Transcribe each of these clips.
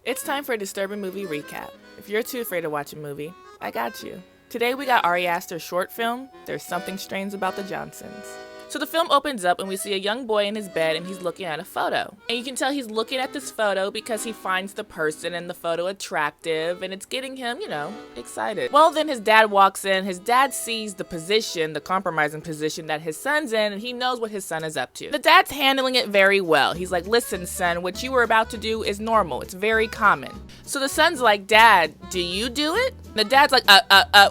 It's time for a disturbing movie recap. If you're too afraid to watch a movie, I got you. Today we got Ari Aster's short film, There's Something Strange About the Johnsons. So the film opens up and we see a young boy in his bed and he's looking at a photo. And you can tell he's looking at this photo because he finds the person in the photo attractive and it's getting him, excited. Well, then his dad walks in. His dad sees the position, the compromising position that his son's in, and he knows what his son is up to. The dad's handling it very well. He's like, listen, son, what you were about to do is normal. It's very common. So the son's like, Dad, do you do it? The dad's like,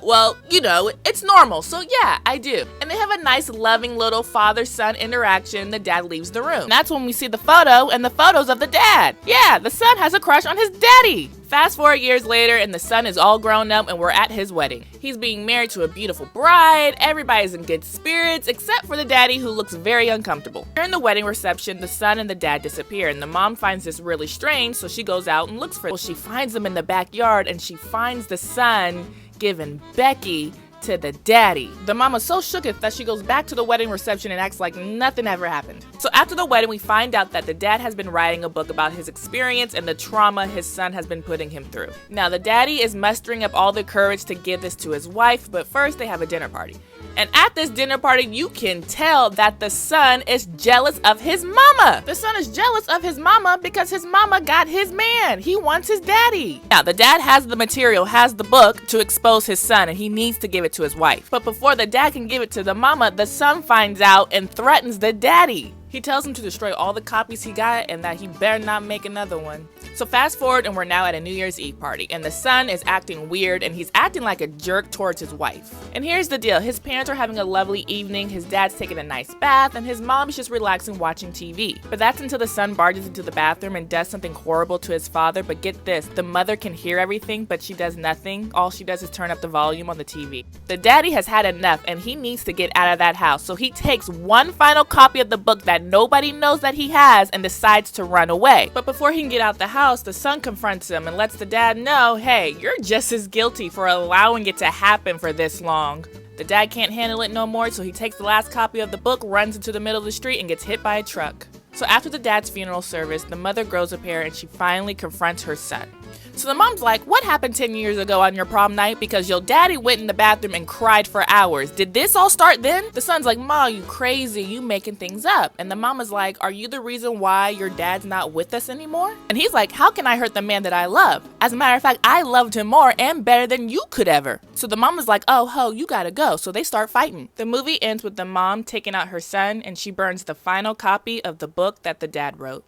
well, it's normal, so yeah, I do. And they have a nice, loving little father-son interaction. The dad leaves the room. And that's when we see the photo, and the photos of the dad. Yeah, the son has a crush on his daddy. Fast forward years later, and the son is all grown up, and we're at his wedding. He's being married to a beautiful bride. Everybody's in good spirits, except for the daddy, who looks very uncomfortable. During the wedding reception, the son and the dad disappear, and the mom finds this really strange, so she goes out and looks for them. Well, she finds them in the backyard, and she finds the son giving Becky to the daddy. The mama's so shooketh that she goes back to the wedding reception and acts like nothing ever happened. So after the wedding, we find out that the dad has been writing a book about his experience and the trauma his son has been putting him through. Now, the daddy is mustering up all the courage to give this to his wife, but first they have a dinner party. And at this dinner party, you can tell that the son is jealous of his mama. The son is jealous of his mama because his mama got his man. He wants his daddy. Now, the dad has the material, has the book to expose his son, and he needs to give it to his wife. But before the dad can give it to the mama, the son finds out and threatens the daddy. He tells him to destroy all the copies he got and that he better not make another one. So fast forward and we're now at a New Year's Eve party, and the son is acting weird and he's acting like a jerk towards his wife. And here's the deal, his parents are having a lovely evening, his dad's taking a nice bath, and his mom is just relaxing watching TV. But that's until the son barges into the bathroom and does something horrible to his father. But get this, the mother can hear everything, but she does nothing. All she does is turn up the volume on the TV. The daddy has had enough and he needs to get out of that house. So he takes one final copy of the book that nobody knows that he has and decides to run away. But before he can get out the house, the son confronts him and lets the dad know, hey, you're just as guilty for allowing it to happen for this long. The dad can't handle it no more, so he takes the last copy of the book, runs into the middle of the street, and gets hit by a truck. So after the dad's funeral service, the mother grows a pair and she finally confronts her son. So the mom's like, what happened 10 years ago on your prom night? Because your daddy went in the bathroom and cried for hours. Did this all start then? The son's like, Ma, you crazy, you making things up. And the mama's like, are you the reason why your dad's not with us anymore? And he's like, how can I hurt the man that I love? As a matter of fact, I loved him more and better than you could ever. So the mama's like, oh, ho, you gotta go. So they start fighting. The movie ends with the mom taking out her son and she burns the final copy of the book that the dad wrote.